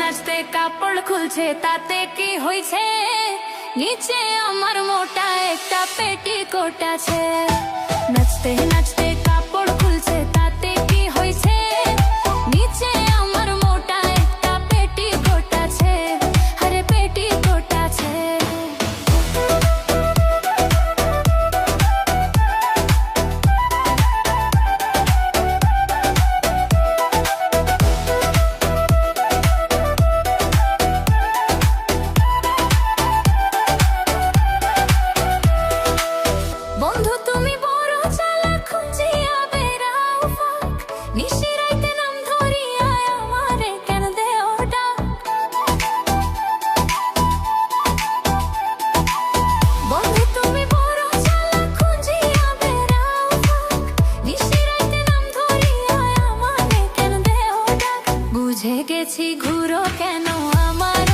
নাচতে কাপড় খুলছে তাতে কি হইছে, নিচে আমার মোটা একটা পেটিকোট আছে। নাচতে নাচতে কাপড় খুলছে তাতে কি হইছে, নিচে আমার মোটা একটা পেটিকোট আছে, আরে পেটিকোট আছে। বন্ধু তুমি বড় চালাক, খুঁজিয়া বেড়াও ফাঁক, নিশিরাইতে নাম ধরিয়া আমারে কেন দেও ডাক। বন্ধু তুমি বড় চালাক, খুঁজিয়া বেড়াও ফাঁক, নিশিরাইতে নাম ধরিয়া আমারে কেন দেও ডাক। বুঝে গেছি ঘুরো কেন আমার